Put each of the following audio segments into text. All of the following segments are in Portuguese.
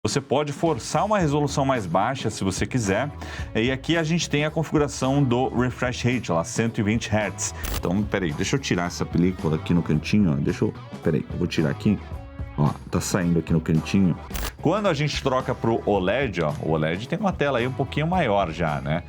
Você pode forçar uma resolução mais baixa se você quiser. E aqui a gente tem a configuração do refresh rate, lá 120 Hz. Então, peraí, deixa eu tirar essa película aqui no cantinho, ó. Peraí, eu vou tirar aqui. Ó, tá saindo aqui no cantinho. Quando a gente troca pro OLED, ó, o OLED tem uma tela aí um pouquinho maior já, né?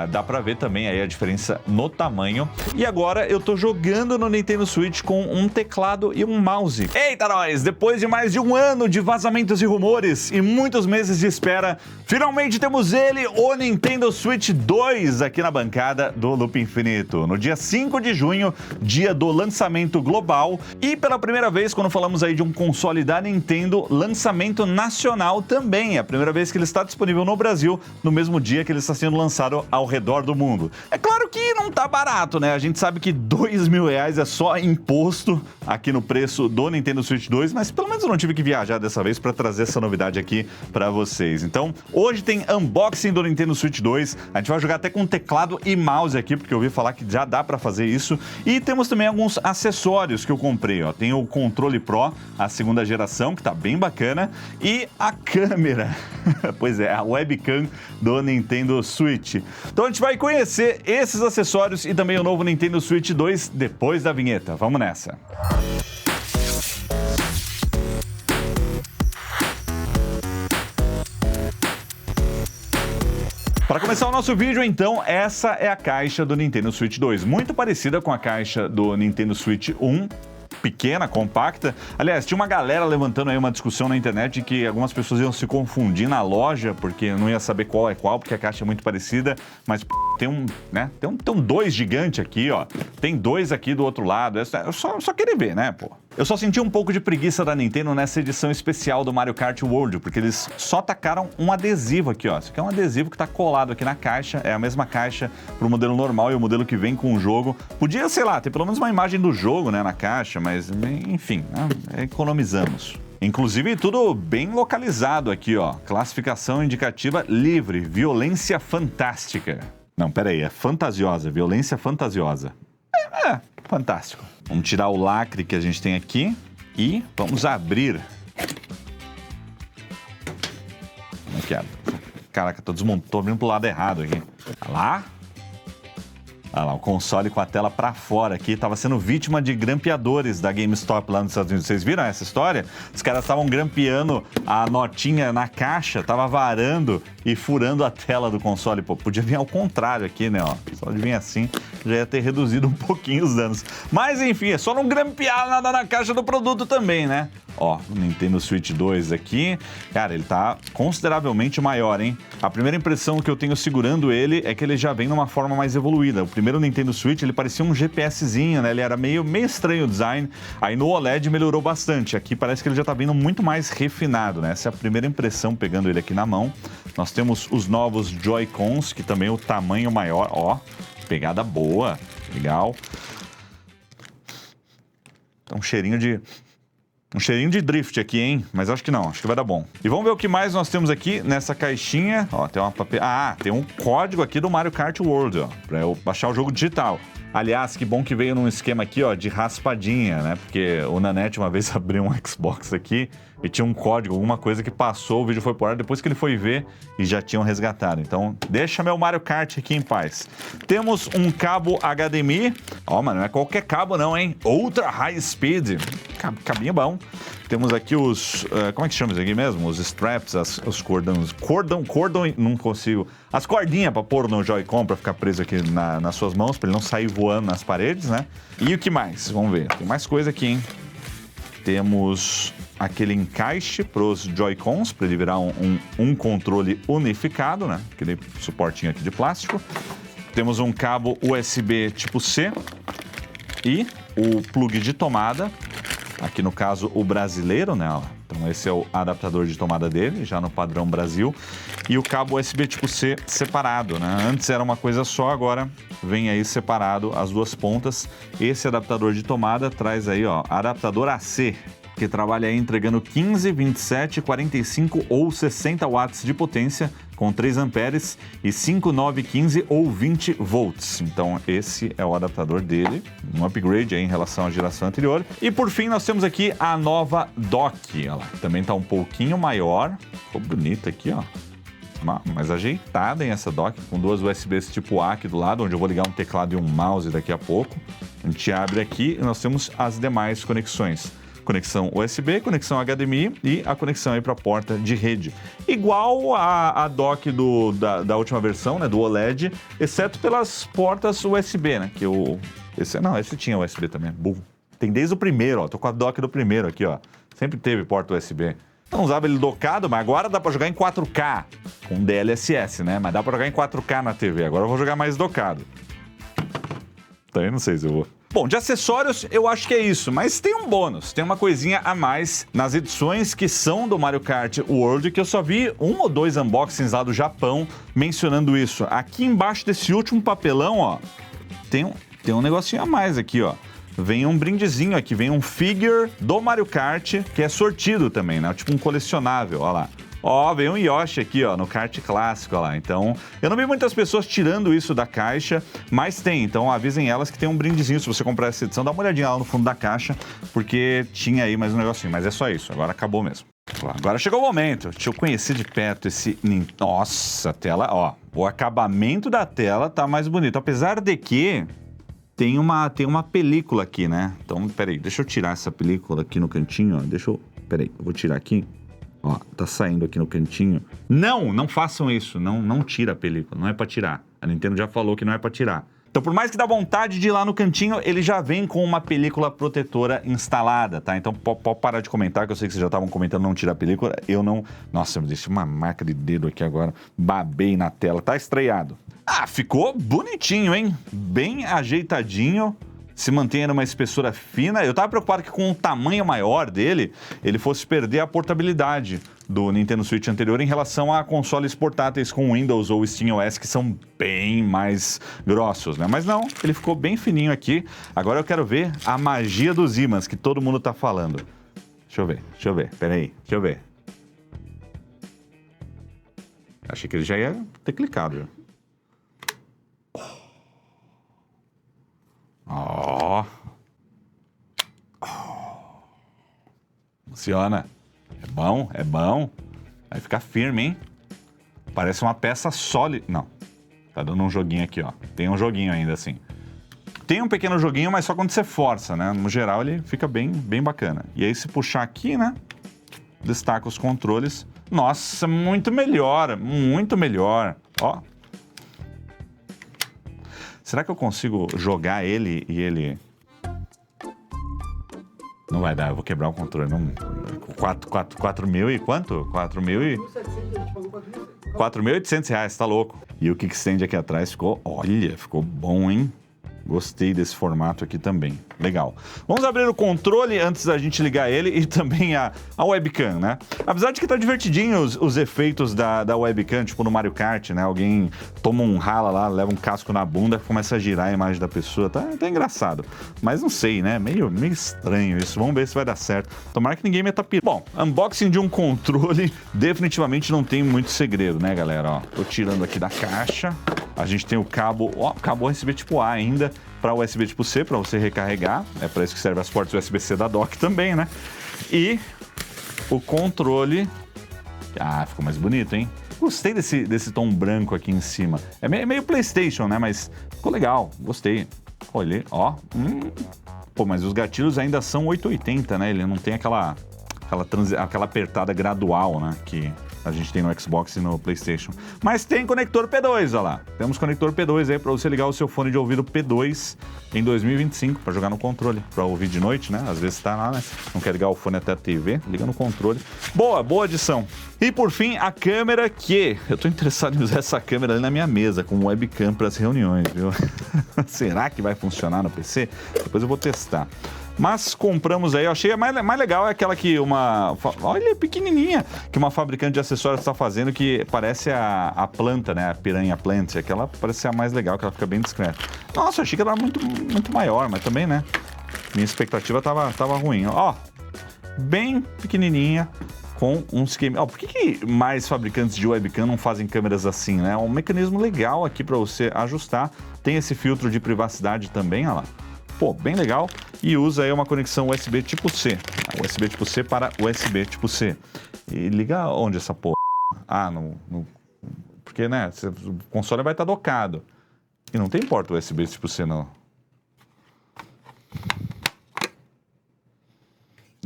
Dá pra ver também aí a diferença no tamanho. E agora eu tô jogando no Nintendo Switch com um teclado e um mouse. Eita nós! Depois de mais de um ano de vazamentos e rumores e muitos meses de espera, finalmente temos ele, o Nintendo Switch 2, aqui na bancada do Loop Infinito. No dia 5 de junho, dia do lançamento global. E pela primeira vez, quando falamos aí de um console da Nintendo, lançamento nacional também. É a primeira vez que ele está disponível no Brasil, no mesmo dia que ele está sendo lançado ao redor do mundo. É claro que não tá barato, né? A gente sabe que R$2.000 é só imposto aqui no preço do Nintendo Switch 2, mas pelo menos eu não tive que viajar dessa vez para trazer essa novidade aqui para vocês. Então, hoje tem unboxing do Nintendo Switch 2. A gente vai jogar até com teclado e mouse aqui, porque eu ouvi falar que já dá para fazer isso. E temos também alguns acessórios que eu comprei, ó. Tem o controle Pro, a segunda geração, que tá bem bacana, e a câmera. Pois é, a webcam do Nintendo Switch. Então a gente vai conhecer esses acessórios e também o novo Nintendo Switch 2 depois da vinheta. Vamos nessa! Para começar o nosso vídeo, então, essa é a caixa do Nintendo Switch 2, muito parecida com a caixa do Nintendo Switch 1, pequena, compacta. Aliás, tinha uma galera levantando aí uma discussão na internet de que algumas pessoas iam se confundir na loja, porque não ia saber qual é qual, porque a caixa é muito parecida, mas tem um, né? Tem um 2 gigante aqui, ó. Tem 2 aqui do outro lado. Eu só queria ver, né, pô? Eu só senti um pouco de preguiça da Nintendo nessa edição especial do Mario Kart World, porque eles só tacaram um adesivo aqui, ó. Isso aqui é um adesivo que tá colado aqui na caixa, é a mesma caixa pro modelo normal e o modelo que vem com o jogo. Podia, sei lá, ter pelo menos uma imagem do jogo, né, na caixa, mas enfim, né, economizamos. Inclusive, tudo bem localizado aqui, ó. Classificação indicativa livre, violência fantástica. Não, peraí, é fantasiosa, violência fantasiosa. Fantástico. Vamos tirar o lacre que a gente tem aqui e vamos abrir. Como é que é? Caraca, tô vindo pro lado errado aqui. Olha lá. Olha lá, o console com a tela pra fora aqui, tava sendo vítima de grampeadores da GameStop lá nos Estados Unidos. Vocês viram essa história? Os caras estavam grampeando a notinha na caixa, tava varando e furando a tela do console. Pô, podia vir ao contrário aqui, né, ó. Só de vir assim, já ia ter reduzido um pouquinho os danos. Mas enfim, é só não grampear nada na caixa do produto também, né? Ó, o Nintendo Switch 2 aqui, cara, ele tá consideravelmente maior, hein? A primeira impressão que eu tenho segurando ele é que ele já vem numa forma mais evoluída. O primeiro Nintendo Switch, ele parecia um GPSzinho, né? Ele era meio estranho o design. Aí no OLED melhorou bastante. Aqui parece que ele já tá vindo muito mais refinado, né? Essa é a primeira impressão pegando ele aqui na mão. Nós temos os novos Joy-Cons, que também é o tamanho maior, ó. Pegada boa, legal. Então, um cheirinho de drift aqui, hein? Mas acho que não, acho que vai dar bom. E vamos ver o que mais nós temos aqui nessa caixinha. Ó, tem uma tem um código aqui do Mario Kart World, ó, pra eu baixar o jogo digital. Aliás, que bom que veio num esquema aqui, ó, de raspadinha, né? Porque o Nanete uma vez abriu um Xbox aqui e tinha um código, alguma coisa que passou, o vídeo foi pro ar, depois que ele foi ver e já tinham resgatado. Então, deixa meu Mario Kart aqui em paz. Temos um cabo HDMI. Ó, mas não é qualquer cabo não, hein? Ultra High Speed. Cabinho bom. Temos aqui os... como é que chama isso aqui mesmo? Os straps, os cordões... Cordão... Não consigo... As cordinhas pra pôr no Joy-Con pra ficar preso aqui nas suas mãos, pra ele não sair voando nas paredes, né? E o que mais? Vamos ver. Tem mais coisa aqui, hein? Temos aquele encaixe pros Joy-Cons, pra ele virar um controle unificado, né? Aquele suportinho aqui de plástico. Temos um cabo USB tipo C e o plug de tomada. Aqui no caso o brasileiro, né? Então esse é o adaptador de tomada dele, já no padrão Brasil. E o cabo USB tipo C separado, né? Antes era uma coisa só, agora vem aí separado as duas pontas. Esse adaptador de tomada traz aí, ó, adaptador AC. que trabalha aí entregando 15, 27, 45 ou 60 watts de potência com 3 amperes e 5, 9, 15 ou 20 volts. Então esse é o adaptador dele, um upgrade aí em relação à geração anterior. E por fim nós temos aqui a nova dock, olha lá, também está um pouquinho maior, ficou bonita aqui, ó. Mais ajeitada em essa dock, com 2 USBs tipo A aqui do lado, onde eu vou ligar um teclado e um mouse daqui a pouco. A gente abre aqui e nós temos as demais conexões. Conexão USB, conexão HDMI e a conexão aí para a porta de rede. Igual a dock da última versão, né, do OLED, exceto pelas portas USB, né, esse tinha USB também, burro. Tem desde o primeiro, ó, tô com a dock do primeiro aqui, ó. Sempre teve porta USB. Eu não usava ele docado, mas agora dá pra jogar em 4K, com DLSS, né? Mas dá pra jogar em 4K na TV. Agora eu vou jogar mais docado. Também não sei se eu vou. Bom, de acessórios eu acho que é isso, mas tem um bônus, tem uma coisinha a mais nas edições que são do Mario Kart World, que eu só vi 1 ou 2 unboxings lá do Japão mencionando isso. Aqui embaixo desse último papelão, ó, tem um negocinho a mais aqui, ó. Vem um brindezinho aqui, vem um figure do Mario Kart, que é sortido também, né? Tipo um colecionável, ó lá. Ó, vem um Yoshi aqui, ó, no kart clássico, ó lá. Então, eu não vi muitas pessoas tirando isso da caixa, mas tem. Então, avisem elas que tem um brindezinho. Se você comprar essa edição, dá uma olhadinha lá no fundo da caixa, porque tinha aí mais um negocinho. Mas é só isso, agora acabou mesmo. Agora chegou o momento. Deixa eu conhecer de perto esse... Nossa, a tela, ó. O acabamento da tela tá mais bonito. Apesar de que... Tem uma película aqui, né? Então, peraí, deixa eu tirar essa película aqui no cantinho, ó. Peraí, eu vou tirar aqui. Ó, tá saindo aqui no cantinho. Não façam isso. Não tira a película, não é pra tirar. A Nintendo já falou que não é pra tirar. Então, por mais que dá vontade de ir lá no cantinho, ele já vem com uma película protetora instalada, tá? Então, pode parar de comentar, que eu sei que vocês já estavam comentando não tirar a película. Eu não... Nossa, eu deixei uma marca de dedo aqui agora. Babei na tela. Tá estreado. Ah, ficou bonitinho, hein? Bem ajeitadinho. Se mantém numa espessura fina. Eu tava preocupado que com o tamanho maior dele, ele fosse perder a portabilidade do Nintendo Switch anterior em relação a consoles portáteis com Windows ou SteamOS, que são bem mais grossos, né? Mas não, ele ficou bem fininho aqui. Agora eu quero ver a magia dos ímãs que todo mundo tá falando. Deixa eu ver, peraí, deixa eu ver. Achei que ele já ia ter clicado, já. Ó. Funciona. É bom. Vai ficar firme, hein? Parece uma peça sólida. Não. Tá dando um joguinho aqui, ó. Tem um joguinho ainda, assim. Tem um pequeno joguinho, mas só quando você força, né? No geral, ele fica bem bacana. E aí, se puxar aqui, né? Destaca os controles. Nossa, muito melhor. Muito melhor. Ó. Será que eu consigo jogar ele e ele... Não vai dar, eu vou quebrar o controle. Não... 4 mil e quanto? 4.800 reais, tá louco. E o kickstand aqui atrás ficou... Olha, ficou bom, hein? Gostei desse formato aqui também. Legal. Vamos abrir o controle antes da gente ligar ele e também a webcam, né? Apesar de que tá divertidinho os efeitos da webcam, tipo no Mario Kart, né? Alguém toma um rala lá, leva um casco na bunda, começa a girar a imagem da pessoa. Tá engraçado. Mas não sei, né? Meio estranho isso. Vamos ver se vai dar certo. Tomara que ninguém meta pira. Bom, unboxing de um controle definitivamente não tem muito segredo, né, galera? Ó, tô tirando aqui da caixa. A gente tem o cabo, ó, cabo USB tipo A ainda, para USB tipo C, para você recarregar. É para isso que serve as portas USB-C da dock também, né? E o controle... Ah, ficou mais bonito, hein? Gostei desse tom branco aqui em cima. É meio PlayStation, né? Mas ficou legal, gostei. Olha, ó. Pô, mas os gatilhos ainda são 880, né? Ele não tem aquela apertada gradual, né? Que a gente tem no Xbox e no PlayStation. Mas tem conector P2, olha lá. Temos conector P2 aí para você ligar o seu fone de ouvido P2 em 2025 para jogar no controle, para ouvir de noite, né? Às vezes tá lá, né? Não quer ligar o fone até a TV, liga no controle. Boa adição. E por fim, a câmera que... Eu tô interessado em usar essa câmera ali na minha mesa, com webcam para as reuniões, viu? Será que vai funcionar no PC? Depois eu vou testar. Mas compramos aí, eu achei a mais legal é aquela que olha, pequenininha, que uma fabricante de acessórios está fazendo, que parece a planta, né, a Piranha Plant, aquela parece ser a mais legal, que ela fica bem discreta. Nossa, eu achei que ela era muito maior, mas também, né, minha expectativa tava ruim. Ó, bem pequenininha, com um esquema. Por que mais fabricantes de webcam não fazem câmeras assim, né? É um mecanismo legal aqui para você ajustar. Tem esse filtro de privacidade também, olha lá. Pô, bem legal. E usa aí uma conexão USB tipo C. USB tipo C para USB tipo C. E liga onde essa porra? Ah, porque, né, o console vai estar docado. E não tem porta USB tipo C, não.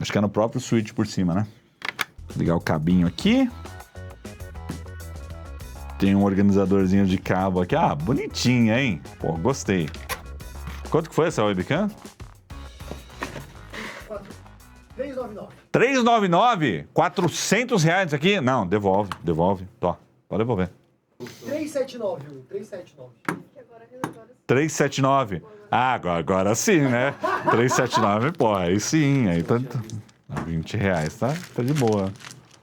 Acho que é no próprio switch por cima, né? Ligar o cabinho aqui. Tem um organizadorzinho de cabo aqui. Ah, bonitinha, hein? Pô, gostei. Quanto que foi essa webcam? 399. 399? 400 reais aqui? Não, devolve. Tó, pode devolver. 379, 379. 379. Ah, agora sim, né? 379, pô, aí sim. Aí tá 20 reais, tá de boa.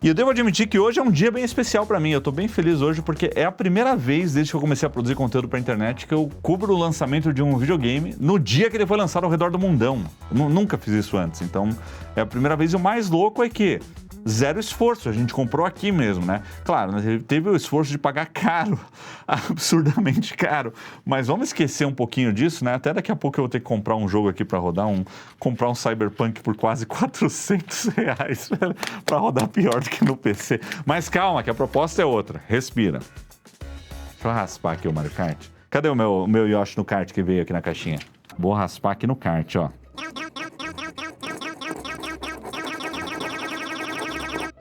E eu devo admitir que hoje é um dia bem especial pra mim. Eu tô bem feliz hoje porque é a primeira vez desde que eu comecei a produzir conteúdo pra internet que eu cubro o lançamento de um videogame no dia que ele foi lançado ao redor do mundão. Nunca fiz isso antes, então é a primeira vez. E o mais louco é que zero esforço, a gente comprou aqui mesmo, né? Claro, teve o esforço de pagar caro, absurdamente caro, mas vamos esquecer um pouquinho disso, né? Até daqui a pouco eu vou ter que comprar um jogo aqui pra rodar, comprar um Cyberpunk por quase 400 reais pra rodar pior do que no PC. Mas calma, que a proposta é outra, respira. Deixa eu raspar aqui o Mario Kart. Cadê o meu Yoshi no kart que veio aqui na caixinha? Vou raspar aqui no kart, ó.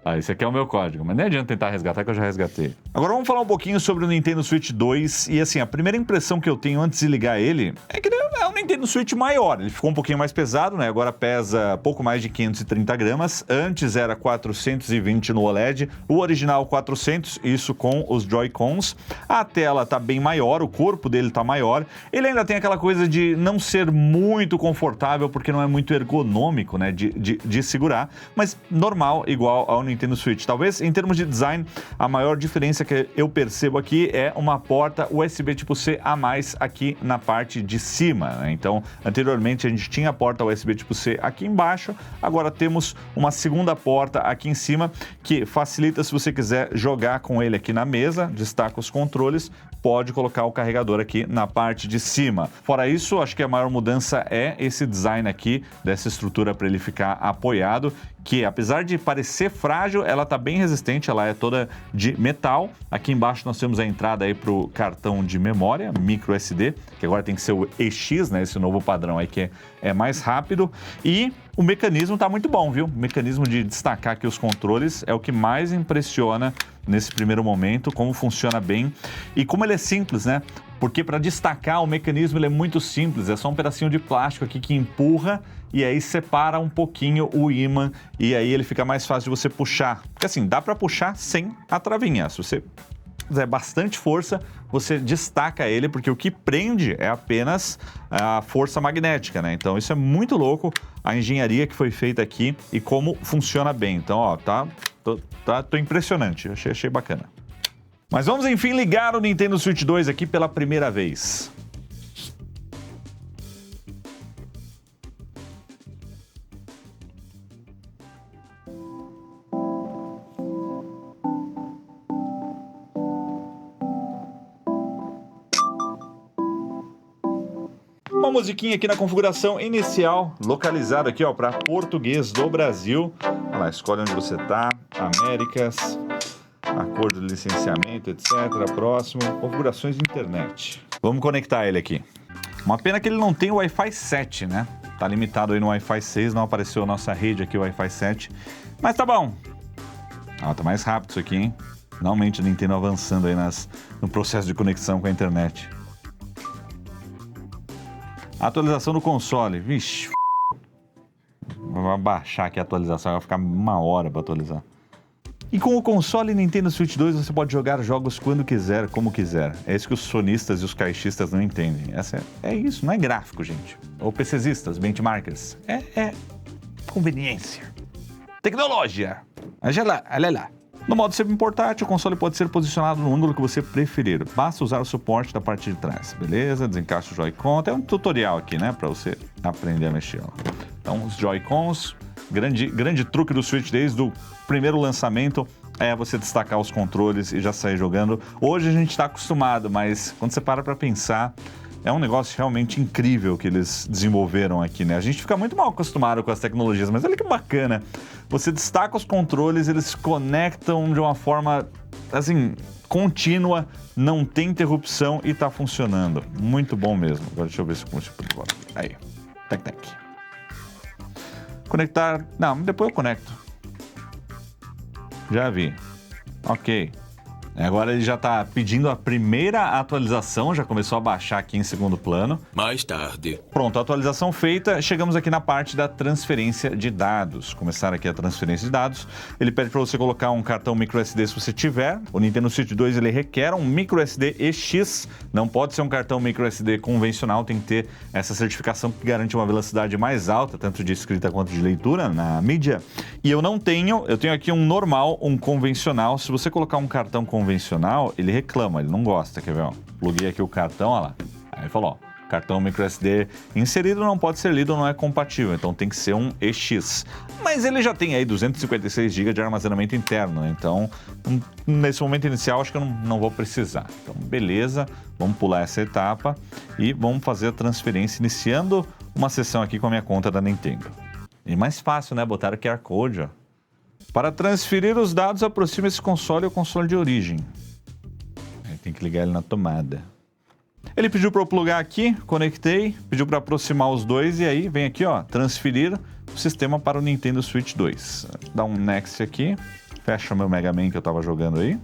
Ah, esse aqui é o meu código, mas nem adianta tentar resgatar que eu já resgatei. Agora vamos falar um pouquinho sobre o Nintendo Switch 2 e assim, a primeira impressão que eu tenho antes de ligar ele é que ele é um Nintendo Switch maior, ele ficou um pouquinho mais pesado, né? Agora pesa pouco mais de 530 gramas, antes era 420 no OLED, o original 400, isso com os Joy-Cons. A tela tá bem maior, o corpo dele tá maior, ele ainda tem aquela coisa de não ser muito confortável porque não é muito ergonômico, né? De segurar, mas normal, igual ao Nintendo Switch. Talvez, em termos de design, a maior diferença que eu percebo aqui é uma porta USB tipo C a mais aqui na parte de cima, né? Então, anteriormente a gente tinha a porta USB tipo C aqui embaixo, agora temos uma segunda porta aqui em cima que facilita se você quiser jogar com ele aqui na mesa, destaca os controles, pode colocar o carregador aqui na parte de cima. Fora isso, acho que a maior mudança é esse design aqui, dessa estrutura para ele ficar apoiado, que apesar de parecer frágil, ela tá bem resistente, ela é toda de metal. Aqui embaixo nós temos a entrada aí para o cartão de memória, micro SD, que agora tem que ser o EX, né, esse novo padrão aí que é mais rápido. E o mecanismo tá muito bom, viu? O mecanismo de destacar aqui os controles é o que mais impressiona nesse primeiro momento, como funciona bem e como ele é simples, né? Porque para destacar o mecanismo ele é muito simples, é só um pedacinho de plástico aqui que empurra e aí separa um pouquinho o ímã e aí ele fica mais fácil de você puxar. Porque assim, dá para puxar sem a travinha, se você fizer bastante força, você destaca ele, porque o que prende é apenas a força magnética, né? Então isso é muito louco, a engenharia que foi feita aqui e como funciona bem. Então, ó, tô impressionante, achei bacana. Mas vamos enfim ligar o Nintendo Switch 2 aqui pela primeira vez. Uma musiquinha aqui na configuração inicial, localizada aqui, ó, para português do Brasil. Olha lá, escolhe onde você tá, Américas, acordo de licenciamento, etc. Próximo, configurações de internet. Vamos conectar ele aqui. Uma pena que ele não tem o Wi-Fi 7, né? Tá limitado aí no Wi-Fi 6, não apareceu a nossa rede aqui, o Wi-Fi 7. Mas tá bom. Ah, tá mais rápido isso aqui, hein? Finalmente a Nintendo avançando aí no processo de conexão com a internet. Atualização do console. Vixe. Vou baixar aqui a atualização, vai ficar 1 hora para atualizar. E com o console Nintendo Switch 2 você pode jogar jogos quando quiser, como quiser. É isso que os sonistas e os caixistas não entendem. É isso, não é gráfico, gente. Ou PCzistas, benchmarkers. É conveniência. Tecnologia. Olha lá. No modo semi-portátil, o console pode ser posicionado no ângulo que você preferir. Basta usar o suporte da parte de trás, beleza? Desencaixa o Joy-Con. Tem um tutorial aqui, né? Para você aprender a mexer. Ó. Então, os Joy-Cons Grande truque do Switch desde o primeiro lançamento é você destacar os controles e já sair jogando. Hoje a gente está acostumado, mas quando você para pensar, é um negócio realmente incrível que eles desenvolveram aqui, né? A gente fica muito mal acostumado com as tecnologias, mas olha que bacana. Você destaca os controles, eles se conectam de uma forma, assim, contínua, não tem interrupção e tá funcionando. Muito bom mesmo. Agora deixa eu ver se eu consigo. Aí, tec. Conectar. Não, depois eu conecto. Já vi. Ok. Agora ele já está pedindo a primeira atualização, já começou a baixar aqui em segundo plano. Mais tarde. Pronto, atualização feita, chegamos aqui na parte da transferência de dados. Começar aqui a transferência de dados. Ele pede para você colocar um cartão microSD se você tiver. O Nintendo Switch 2 ele requer um microSD EX, não pode ser um cartão microSD convencional, tem que ter essa certificação que garante uma velocidade mais alta, tanto de escrita quanto de leitura na mídia. E eu não tenho, eu tenho aqui um normal, um convencional. Se você colocar um cartão convencional, ele reclama, ele não gosta, quer ver? Ó, pluguei aqui o cartão, olha lá. Aí falou, ó, cartão microSD inserido não pode ser lido, não é compatível, então tem que ser um EX. Mas ele já tem aí 256 GB de armazenamento interno, né? Então nesse momento inicial acho que eu não vou precisar. Então beleza, vamos pular essa etapa e vamos fazer a transferência, iniciando uma sessão aqui com a minha conta da Nintendo. E mais fácil, né? Botar o QR Code, ó. Para transferir os dados, aproxime esse console ao console de origem. Aí tem que ligar ele na tomada. Ele pediu para eu plugar aqui, conectei, pediu para aproximar os dois e aí vem aqui, ó, transferir o sistema para o Nintendo Switch 2. Dá um next aqui, fecha o meu Mega Man que eu estava jogando aí.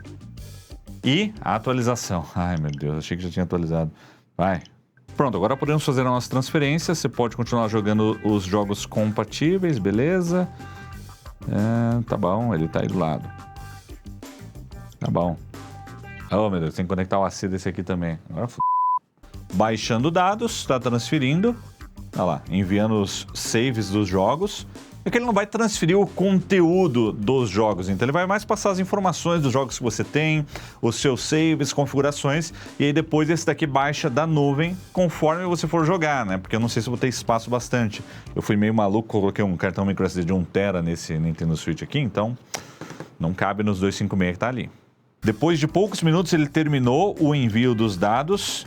E a atualização. Ai, meu Deus, achei que já tinha atualizado. Vai. Pronto, agora podemos fazer a nossa transferência. Você pode continuar jogando os jogos compatíveis, beleza? Tá bom, ele tá aí do lado. Tá bom. Oh, meu Deus, tem que conectar o AC desse aqui também. Agora baixando dados, tá transferindo. Olha lá, enviando os saves dos jogos. É que ele não vai transferir o conteúdo dos jogos, então ele vai mais passar as informações dos jogos que você tem, os seus saves, configurações, e aí depois esse daqui baixa da nuvem conforme você for jogar, né? Porque eu não sei se eu vou ter espaço bastante. Eu fui meio maluco, coloquei um cartão microSD de 1 TB nesse Nintendo Switch aqui, então não cabe nos 256 que tá ali. Depois de poucos minutos ele terminou o envio dos dados.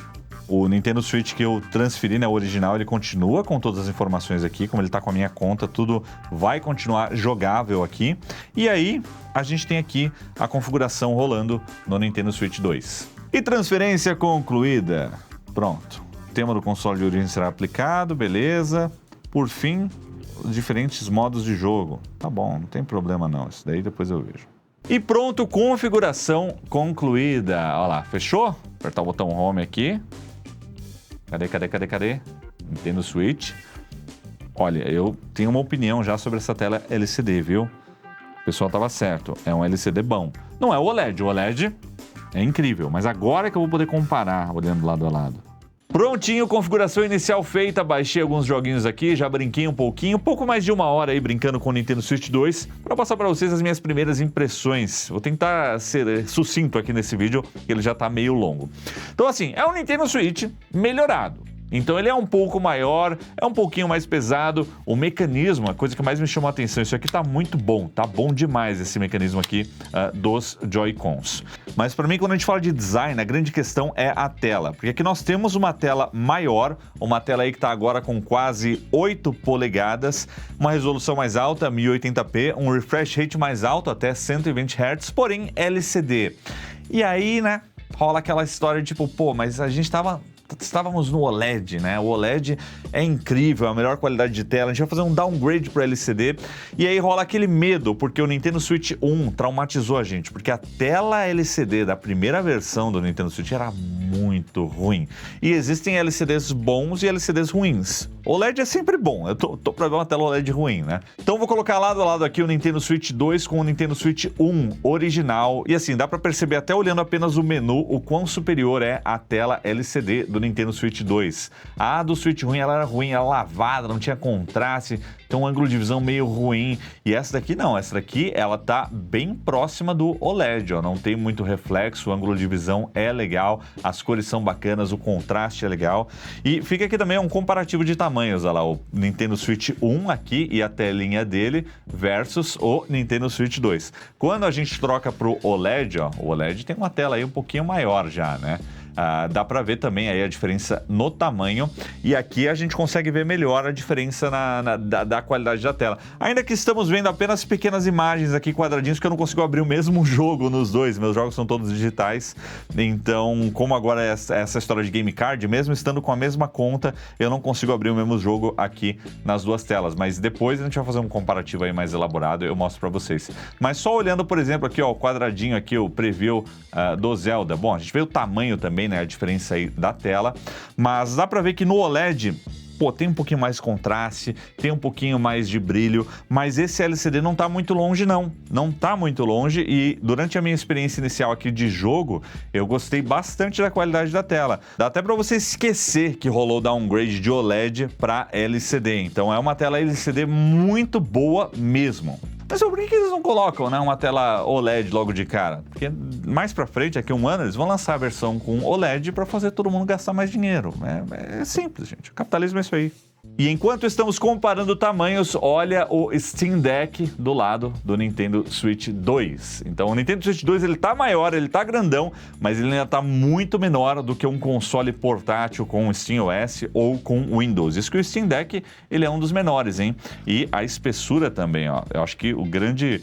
O Nintendo Switch que eu transferi, né, o original, ele continua com todas as informações aqui, como ele tá com a minha conta, tudo vai continuar jogável aqui. E aí, a gente tem aqui a configuração rolando no Nintendo Switch 2. E transferência concluída. Pronto. O tema do console de origem será aplicado, beleza. Por fim, os diferentes modos de jogo. Tá bom, não tem problema não, isso daí depois eu vejo. E pronto, configuração concluída. Olha lá, fechou? Apertar o botão Home aqui. Cadê? Nintendo Switch. Olha, eu tenho uma opinião já sobre essa tela LCD, viu? O pessoal tava certo, é um LCD bom. Não é o OLED é incrível, mas agora que eu vou poder comparar, olhando lado a lado. Prontinho, configuração inicial feita, baixei alguns joguinhos aqui, já brinquei um pouco mais de 1 hora aí brincando com o Nintendo Switch 2, para passar para vocês as minhas primeiras impressões. Vou tentar ser sucinto aqui nesse vídeo, que ele já tá meio longo. Então assim, é um Nintendo Switch melhorado. Então ele é um pouco maior, é um pouquinho mais pesado. O mecanismo, a coisa que mais me chamou a atenção, isso aqui tá muito bom, tá bom demais esse mecanismo aqui dos Joy-Cons. Mas para mim, quando a gente fala de design, a grande questão é a tela. Porque aqui nós temos uma tela maior, uma tela aí que tá agora com quase 8 polegadas, uma resolução mais alta, 1080p, um refresh rate mais alto, até 120 Hz, porém LCD. E aí, né, rola aquela história de tipo, pô, mas a gente estávamos no OLED, né? O OLED é incrível, a melhor qualidade de tela. A gente vai fazer um downgrade para LCD e aí rola aquele medo, porque o Nintendo Switch 1 traumatizou a gente, porque a tela LCD da primeira versão do Nintendo Switch era muito ruim. E existem LCDs bons e LCDs ruins. O OLED é sempre bom, eu tô pra ver uma tela OLED ruim, né? Então vou colocar lado a lado aqui o Nintendo Switch 2 com o Nintendo Switch 1 original. E assim, dá pra perceber até olhando apenas o menu o quão superior é a tela LCD do Nintendo Switch 2. A do Switch ruim, ela era ruim, era lavada, não tinha contraste, tem um ângulo de visão meio ruim. E essa daqui não, essa daqui ela tá bem próxima do OLED, ó, não tem muito reflexo, o ângulo de visão é legal, as cores são bacanas, o contraste é legal. E fica aqui também um comparativo de tamanhos, olha lá, o Nintendo Switch 1 aqui e a telinha dele versus o Nintendo Switch 2. Quando a gente troca pro OLED, ó, o OLED tem uma tela aí um pouquinho maior já, né? Dá para ver também aí a diferença no tamanho e aqui a gente consegue ver melhor a diferença da qualidade da tela. Ainda que estamos vendo apenas pequenas imagens aqui, quadradinhos, que eu não consigo abrir o mesmo jogo nos dois. Meus jogos são todos digitais, então como agora é essa história de Game Card, mesmo estando com a mesma conta, eu não consigo abrir o mesmo jogo aqui nas duas telas. Mas depois a gente vai fazer um comparativo aí mais elaborado, eu mostro para vocês. Mas só olhando, por exemplo, aqui ó, o quadradinho aqui, o preview do Zelda. Bom, a gente vê o tamanho também, né, a diferença aí da tela, mas dá para ver que no OLED, pô, tem um pouquinho mais de contraste, tem um pouquinho mais de brilho, mas esse LCD não tá muito longe não tá muito longe e durante a minha experiência inicial aqui de jogo, eu gostei bastante da qualidade da tela. Dá até para você esquecer que rolou downgrade de OLED para LCD, então é uma tela LCD muito boa mesmo. Mas por que eles não colocam, né, uma tela OLED logo de cara? Porque mais pra frente, daqui a um ano, eles vão lançar a versão com OLED para fazer todo mundo gastar mais dinheiro. É simples, gente. O capitalismo é isso aí. E enquanto estamos comparando tamanhos, olha o Steam Deck do lado do Nintendo Switch 2. Então o Nintendo Switch 2 ele tá maior, ele tá grandão, mas ele ainda tá muito menor do que um console portátil com SteamOS ou com Windows. Isso que o Steam Deck ele é um dos menores, hein? E a espessura também, ó. Eu acho que o grande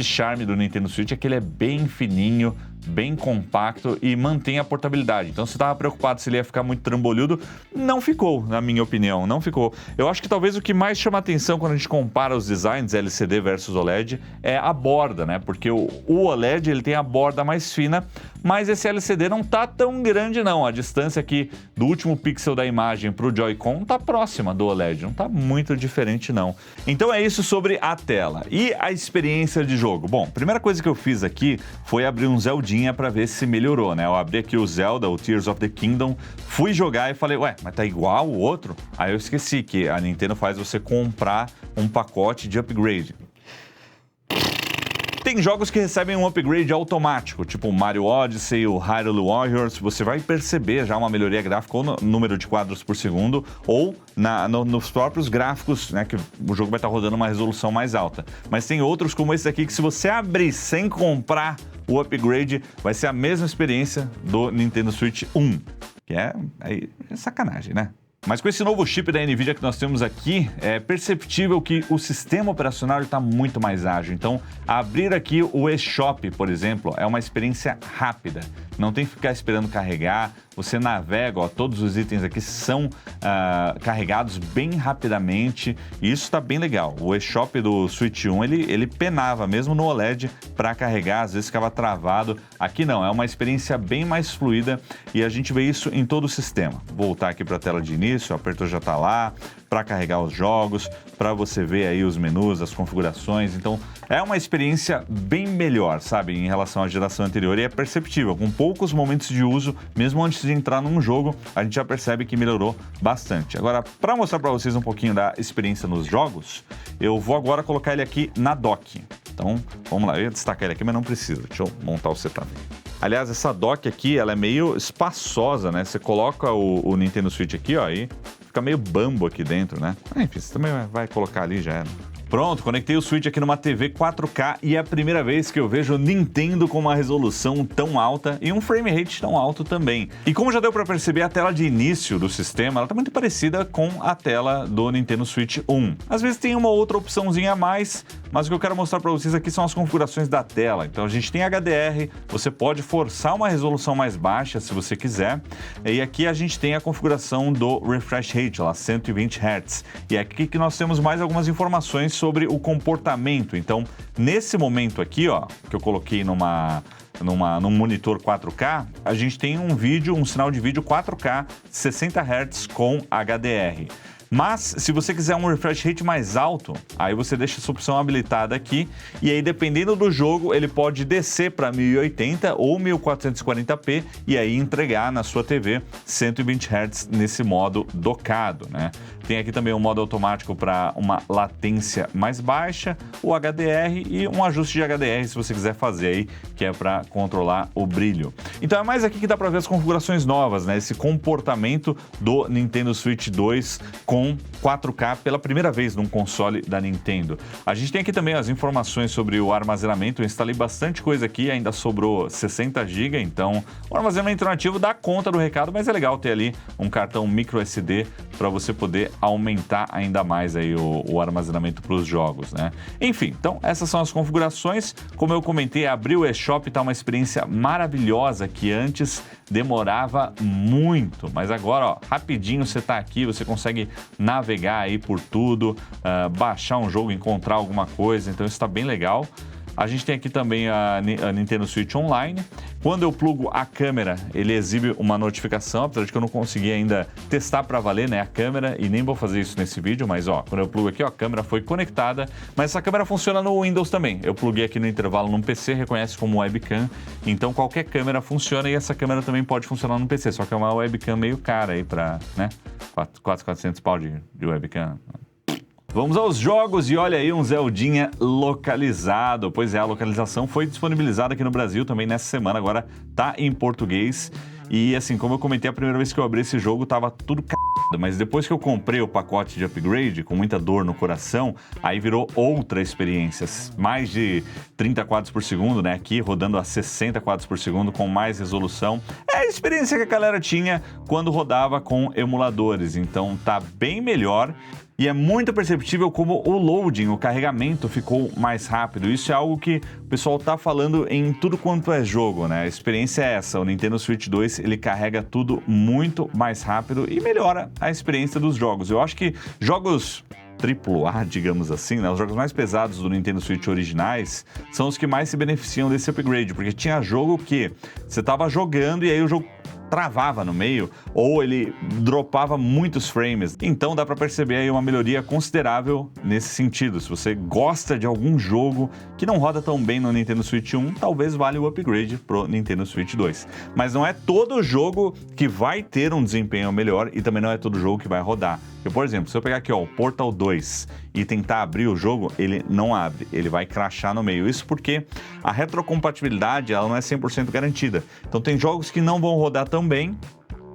charme do Nintendo Switch é que ele é bem fininho, bem compacto e mantém a portabilidade. Então, se estava preocupado se ele ia ficar muito trambolhudo, não ficou, na minha opinião, não ficou. Eu acho que talvez o que mais chama atenção quando a gente compara os designs LCD versus OLED é a borda, né? Porque o OLED ele tem a borda mais fina, mas esse LCD não tá tão grande não. A distância aqui do último pixel da imagem para o Joy-Con tá próxima do OLED, não tá muito diferente não. Então é isso sobre a tela. E a experiência de jogo? Bom, a primeira coisa que eu fiz aqui foi abrir um Zeldinha para ver se melhorou, né? Eu abri aqui o Zelda, o Tears of the Kingdom, fui jogar e falei, ué, mas tá igual o outro? Aí eu esqueci que a Nintendo faz você comprar um pacote de upgrade. Tem jogos que recebem um upgrade automático, tipo o Mario Odyssey, o Hyrule Warriors, você vai perceber já uma melhoria gráfica ou no número de quadros por segundo ou nos próprios gráficos, né, que o jogo vai estar rodando uma resolução mais alta. Mas tem outros como esse aqui que se você abrir sem comprar o upgrade, vai ser a mesma experiência do Nintendo Switch 1, que é sacanagem, né? Mas com esse novo chip da NVIDIA que nós temos aqui, é perceptível que o sistema operacional está muito mais ágil. Então, abrir aqui o eShop, por exemplo, é uma experiência rápida. Não tem que ficar esperando carregar. Você navega, ó, todos os itens aqui são carregados bem rapidamente. E isso está bem legal. O eShop do Switch 1, ele penava mesmo no OLED para carregar. Às vezes ficava travado. Aqui não, é uma experiência bem mais fluida. E a gente vê isso em todo o sistema. Vou voltar aqui para a tela de início, o apertou já está lá, para carregar os jogos, para você ver aí os menus, as configurações. Então, é uma experiência bem melhor, sabe, em relação à geração anterior e é perceptível. Com poucos momentos de uso, mesmo antes de entrar num jogo, a gente já percebe que melhorou bastante. Agora, para mostrar para vocês um pouquinho da experiência nos jogos, eu vou agora colocar ele aqui na dock. Então, vamos lá, eu ia destacar ele aqui, mas não precisa. Deixa eu montar o setup. Aliás, essa dock aqui, ela é meio espaçosa, né? Você coloca o Nintendo Switch aqui, ó, e fica meio bambo aqui dentro, né? Enfim, você também vai colocar ali, já era. Pronto, conectei o Switch aqui numa TV 4K e é a primeira vez que eu vejo Nintendo com uma resolução tão alta e um frame rate tão alto também. E como já deu para perceber, a tela de início do sistema ela tá muito parecida com a tela do Nintendo Switch 1. Às vezes tem uma outra opçãozinha a mais, mas o que eu quero mostrar para vocês aqui são as configurações da tela. Então a gente tem HDR, você pode forçar uma resolução mais baixa se você quiser. E aqui a gente tem a configuração do refresh rate, lá 120 Hz. E é aqui que nós temos mais algumas informações sobre o comportamento. Então, nesse momento aqui, ó, que eu coloquei num monitor 4K, a gente tem um sinal de vídeo 4K 60 Hz com HDR. Mas, se você quiser um refresh rate mais alto, aí você deixa essa opção habilitada aqui, e aí dependendo do jogo, ele pode descer para 1080 ou 1440p e aí entregar na sua TV 120 Hz nesse modo docado, né? Tem aqui também um modo automático para uma latência mais baixa, o HDR e um ajuste de HDR se você quiser fazer aí, que é para controlar o brilho. Então é mais aqui que dá para ver as configurações novas, né? Esse comportamento do Nintendo Switch 2 com 4K pela primeira vez num console da Nintendo. A gente tem aqui também as informações sobre o armazenamento. Eu instalei bastante coisa aqui, ainda sobrou 60 GB, então o armazenamento nativo dá conta do recado, mas é legal ter ali um cartão micro SD para você poder aumentar ainda mais aí o armazenamento para os jogos, né? Enfim, então essas são as configurações. Como eu comentei, abrir o eShop tá uma experiência maravilhosa que antes demorava muito, mas agora, ó, rapidinho você tá aqui, você consegue navegar aí por tudo, baixar um jogo, encontrar alguma coisa, então isso tá bem legal. A gente tem aqui também a Nintendo Switch Online. Quando eu plugo a câmera, ele exibe uma notificação, apesar de que eu não consegui ainda testar para valer, né, a câmera, e nem vou fazer isso nesse vídeo, mas ó, quando eu plugo aqui, ó, a câmera foi conectada, mas essa câmera funciona no Windows também. Eu pluguei aqui no intervalo num PC, reconhece como webcam, então qualquer câmera funciona e essa câmera também pode funcionar no PC, só que é uma webcam meio cara aí para, né, 400 pau de webcam. Vamos aos jogos e olha aí um Zeldinha localizado. Pois é, a localização foi disponibilizada aqui no Brasil também nessa semana, agora tá em português. E assim, como eu comentei, a primeira vez que eu abri esse jogo tava tudo c****, mas depois que eu comprei o pacote de upgrade, com muita dor no coração, aí virou outra experiência. Mais de 30 quadros por segundo, né? Aqui rodando a 60 quadros por segundo com mais resolução. É a experiência que a galera tinha quando rodava com emuladores, então tá bem melhor. E é muito perceptível como o loading, o carregamento ficou mais rápido. Isso é algo que o pessoal tá falando em tudo quanto é jogo, né? A experiência é essa, o Nintendo Switch 2, ele carrega tudo muito mais rápido e melhora a experiência dos jogos. Eu acho que jogos AAA, digamos assim, né? Os jogos mais pesados do Nintendo Switch originais são os que mais se beneficiam desse upgrade, porque tinha jogo que você tava jogando e aí o jogo travava no meio ou ele dropava muitos frames. Então dá para perceber aí uma melhoria considerável nesse sentido. Se você gosta de algum jogo que não roda tão bem no Nintendo Switch 1, talvez valha o upgrade pro Nintendo Switch 2. Mas não é todo jogo que vai ter um desempenho melhor e também não é todo jogo que vai rodar. Por exemplo, se eu pegar aqui ó, o Portal 2 e tentar abrir o jogo, ele não abre, ele vai crashar no meio. Isso porque a retrocompatibilidade ela não é 100% garantida. Então tem jogos que não vão rodar tão bem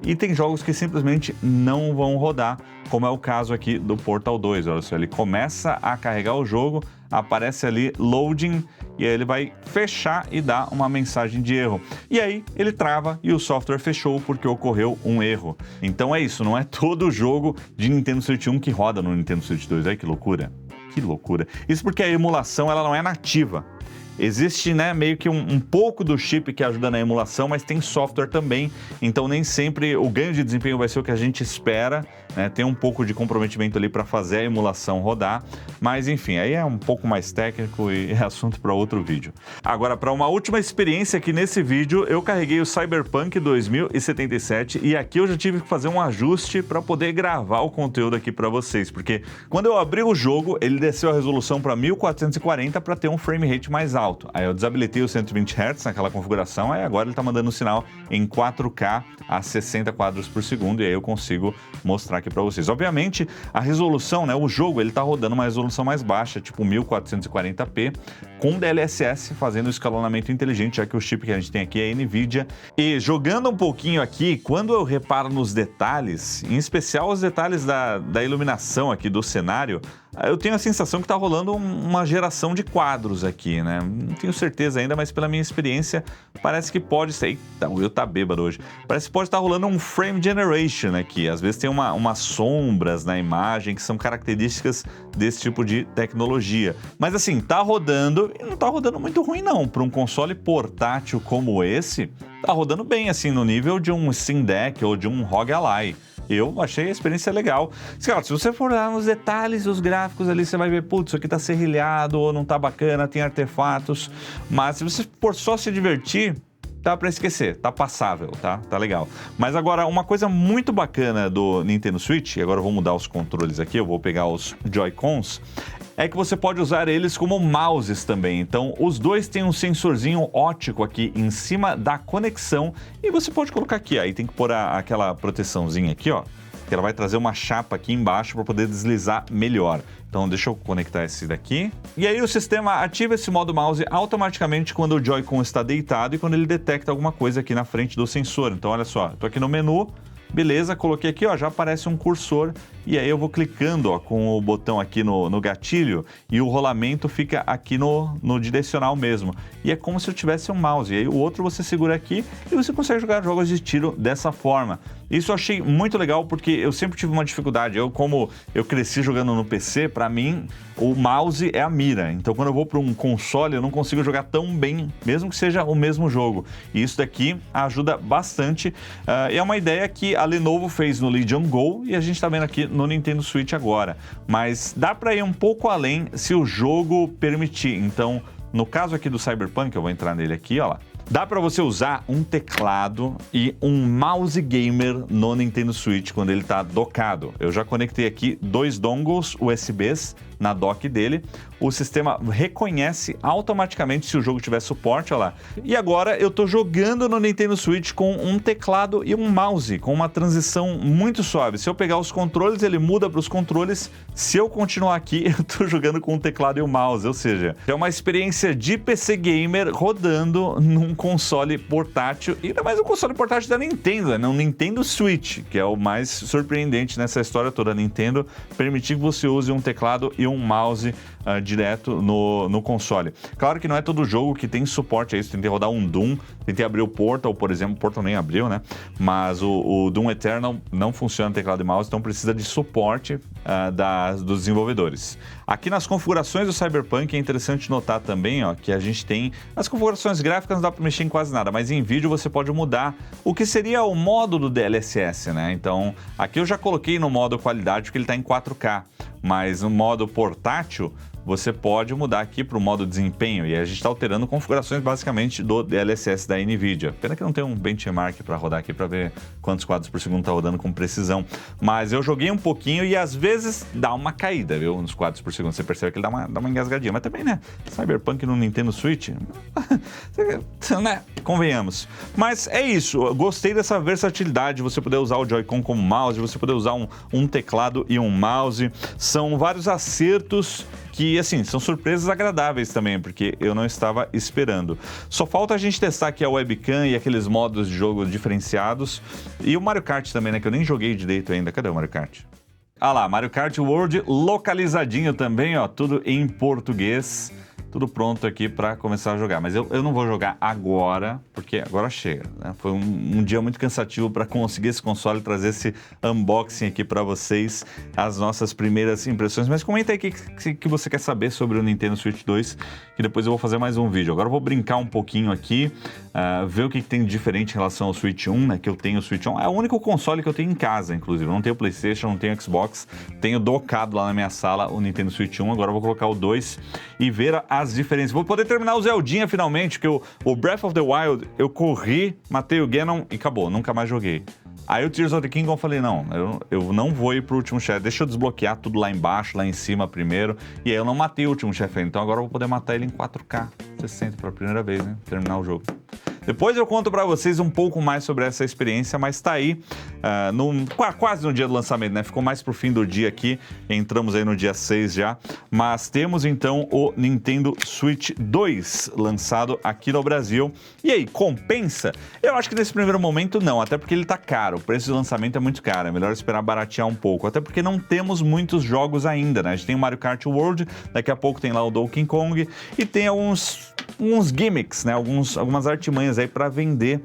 e tem jogos que simplesmente não vão rodar, como é o caso aqui do Portal 2. Olha só, ele começa a carregar o jogo, aparece ali loading e aí ele vai fechar e dar uma mensagem de erro. E aí ele trava e o software fechou porque ocorreu um erro. Então é isso, não é todo jogo de Nintendo Switch 1 que roda no Nintendo Switch 2. Ai, que loucura. Que loucura. Isso porque a emulação ela não é nativa. Existe, né, meio que um pouco do chip que ajuda na emulação, mas tem software também, então nem sempre o ganho de desempenho vai ser o que a gente espera, né? Tem um pouco de comprometimento ali para fazer a emulação rodar, mas enfim, aí é um pouco mais técnico e é assunto para outro vídeo. Agora, para uma última experiência aqui nesse vídeo, eu carreguei o Cyberpunk 2077 e aqui eu já tive que fazer um ajuste para poder gravar o conteúdo aqui para vocês, porque quando eu abri o jogo, ele desceu a resolução para 1440 para ter um frame rate mais alto. Aí eu desabilitei os 120 Hz naquela configuração, aí agora ele tá mandando um sinal em 4K a 60 quadros por segundo e aí eu consigo mostrar aqui para vocês. Obviamente, a resolução, né, o jogo, ele tá rodando uma resolução mais baixa, tipo 1440p, com DLSS fazendo o escalonamento inteligente, já que o chip que a gente tem aqui é NVIDIA. E jogando um pouquinho aqui, quando eu reparo nos detalhes, em especial os detalhes da iluminação aqui do cenário, eu tenho a sensação que tá rolando uma geração de quadros aqui, né? Não tenho certeza ainda, mas pela minha experiência, parece que pode ser... Eita, o Will tá bêbado hoje. Parece que pode estar rolando um frame generation aqui. Às vezes tem umas sombras na imagem que são características desse tipo de tecnologia. Mas assim, tá rodando e não tá rodando muito ruim não. Para um console portátil como esse, tá rodando bem assim no nível de um Steam Deck ou de um ROG Ally. Eu achei a experiência legal. Claro, se você for lá nos detalhes dos gráficos ali, você vai ver, putz, isso aqui tá serrilhado ou não tá bacana, tem artefatos. Mas se você for só se divertir, dá pra esquecer, tá passável, tá? Tá legal. Mas agora, uma coisa muito bacana do Nintendo Switch, e agora eu vou mudar os controles aqui, eu vou pegar os Joy-Cons, é que você pode usar eles como mouses também. Então, os dois têm um sensorzinho óptico aqui em cima da conexão e você pode colocar aqui, aí tem que pôr aquela proteçãozinha aqui, ó. que ela vai trazer uma chapa aqui embaixo para poder deslizar melhor. Então deixa eu conectar esse daqui. E aí o sistema ativa esse modo mouse automaticamente quando o Joy-Con está deitado e quando ele detecta alguma coisa aqui na frente do sensor. Então olha só, estou aqui no menu, beleza, coloquei aqui, ó, já aparece um cursor e aí eu vou clicando, ó, com o botão aqui no gatilho e o rolamento fica aqui no direcional mesmo. E é como se eu tivesse um mouse. E aí o outro você segura aqui e você consegue jogar jogos de tiro dessa forma. Isso eu achei muito legal porque eu sempre tive uma dificuldade. Como eu cresci jogando no PC, para mim o mouse é a mira. Então quando eu vou para um console eu não consigo jogar tão bem, mesmo que seja o mesmo jogo. E isso daqui ajuda bastante. É uma ideia que a Lenovo fez no Legion Go e a gente está vendo aqui no Nintendo Switch agora. Mas dá para ir um pouco além se o jogo permitir. Então, no caso aqui do Cyberpunk, eu vou entrar nele aqui, ó lá. Dá para você usar um teclado e um mouse gamer no Nintendo Switch quando ele está docado. Eu já conectei aqui 2 dongles USBs na dock dele. O sistema reconhece automaticamente se o jogo tiver suporte, olha lá. E agora eu tô jogando no Nintendo Switch com um teclado e um mouse, com uma transição muito suave. Se eu pegar os controles, ele muda para os controles. Se eu continuar aqui, eu tô jogando com um teclado e um mouse, ou seja, é uma experiência de PC gamer rodando num console portátil, e ainda mais um console portátil da Nintendo, né? Um Nintendo Switch, que é o mais surpreendente nessa história toda. A Nintendo permitir que você use um teclado e um mouse direto no console. Claro que não é todo jogo que tem suporte a isso. Tentei rodar um Doom, tentei abrir o Portal, por exemplo. O Portal nem abriu, né? Mas o Doom Eternal não funciona teclado e mouse, então precisa de suporte dos desenvolvedores. Aqui nas configurações do Cyberpunk é interessante notar também, ó, que a gente tem as configurações gráficas, não dá para mexer em quase nada, mas em vídeo você pode mudar o que seria o modo do DLSS, né? Então aqui eu já coloquei no modo qualidade porque ele está em 4K, mas no modo portátil você pode mudar aqui para o modo desempenho, e a gente está alterando configurações basicamente do DLSS da NVIDIA. Pena que não tem um benchmark para rodar aqui para ver quantos quadros por segundo está rodando com precisão. Mas eu joguei um pouquinho e às vezes dá uma caída, viu? Nos quadros por segundo. Você percebe que ele dá uma engasgadinha. Mas também, né? Cyberpunk no Nintendo Switch, né? Convenhamos. Mas é isso. Eu gostei dessa versatilidade. Você poder usar o Joy-Con como mouse, você poder usar um teclado e um mouse. São vários acertos que, assim, são surpresas agradáveis também, porque eu não estava esperando. Só falta a gente testar aqui a webcam e aqueles modos de jogo diferenciados. E o Mario Kart também, né, que eu nem joguei direito ainda. Cadê o Mario Kart? Ah lá, Mario Kart World localizadinho também, ó, tudo em português. Tudo pronto aqui para começar a jogar. Mas eu não vou jogar agora, porque agora chega, né? Foi um dia muito cansativo para conseguir esse console e trazer esse unboxing aqui para vocês, as nossas primeiras impressões. Mas comenta aí o que você quer saber sobre o Nintendo Switch 2, que depois eu vou fazer mais um vídeo. Agora eu vou brincar um pouquinho aqui, ver o que tem de diferente em relação ao Switch 1, né? Que eu tenho o Switch 1. É o único console que eu tenho em casa, inclusive. Eu não tenho PlayStation, não tenho Xbox. Tenho docado lá na minha sala o Nintendo Switch 1. Agora eu vou colocar o 2 e ver as diferenças. Vou poder terminar o Zeldinha finalmente, porque o Breath of the Wild eu corri, matei o Ganon e acabou, nunca mais joguei. Aí o Tears of the Kingdom eu falei, não, eu não vou ir pro último chefe, deixa eu desbloquear tudo lá embaixo, lá em cima primeiro. E aí eu não matei o último chefe ainda, então agora eu vou poder matar ele em 4K 60 pela primeira vez, né? Terminar o jogo. Depois eu conto pra vocês um pouco mais sobre essa experiência, mas tá aí quase no dia do lançamento, né? Ficou mais pro fim do dia aqui, entramos aí no dia 6 já. Mas temos então o Nintendo Switch 2 lançado aqui no Brasil. E aí, compensa? Eu acho que nesse primeiro momento não, até porque ele tá caro. O preço de lançamento é muito caro, é melhor esperar baratear um pouco. Até porque não temos muitos jogos ainda, né? A gente tem o Mario Kart World, daqui a pouco tem lá o Donkey Kong e tem alguns gimmicks, né? Algumas artimanhas aí para vender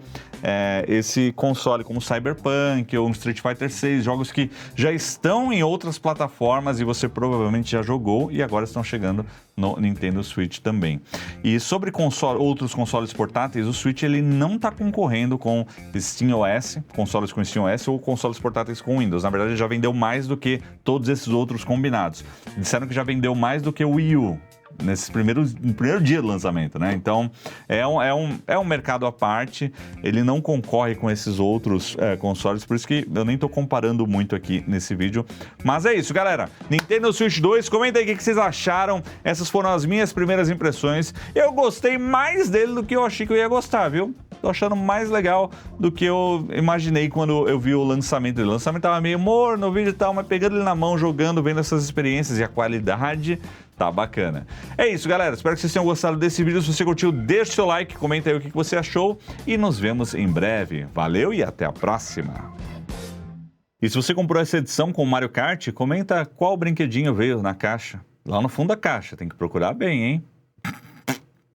esse console, como Cyberpunk ou Street Fighter 6, jogos que já estão em outras plataformas e você provavelmente já jogou e agora estão chegando no Nintendo Switch também. E sobre outros consoles portáteis, o Switch ele não está concorrendo com SteamOS, consoles com SteamOS ou consoles portáteis com Windows. Na verdade, ele já vendeu mais do que todos esses outros combinados. Disseram que já vendeu mais do que o Wii U no primeiro dia do lançamento, né? Então é um mercado à parte, ele não concorre com esses outros consoles, por isso que eu nem tô comparando muito aqui nesse vídeo. Mas é isso, galera. Nintendo Switch 2, comenta aí o que vocês acharam. Essas foram as minhas primeiras impressões. Eu gostei mais dele do que eu achei que eu ia gostar, viu? tô achando mais legal do que eu imaginei quando eu vi o lançamento dele. O lançamento tava meio morno no vídeo e tal, mas pegando ele na mão, jogando, vendo essas experiências e a qualidade, tá bacana. É isso, galera. Espero que vocês tenham gostado desse vídeo. Se você curtiu, deixa o seu like, comenta aí o que você achou e nos vemos em breve. Valeu e até a próxima! E se você comprou essa edição com o Mario Kart, comenta qual brinquedinho veio na caixa. Lá no fundo da caixa, tem que procurar bem, hein?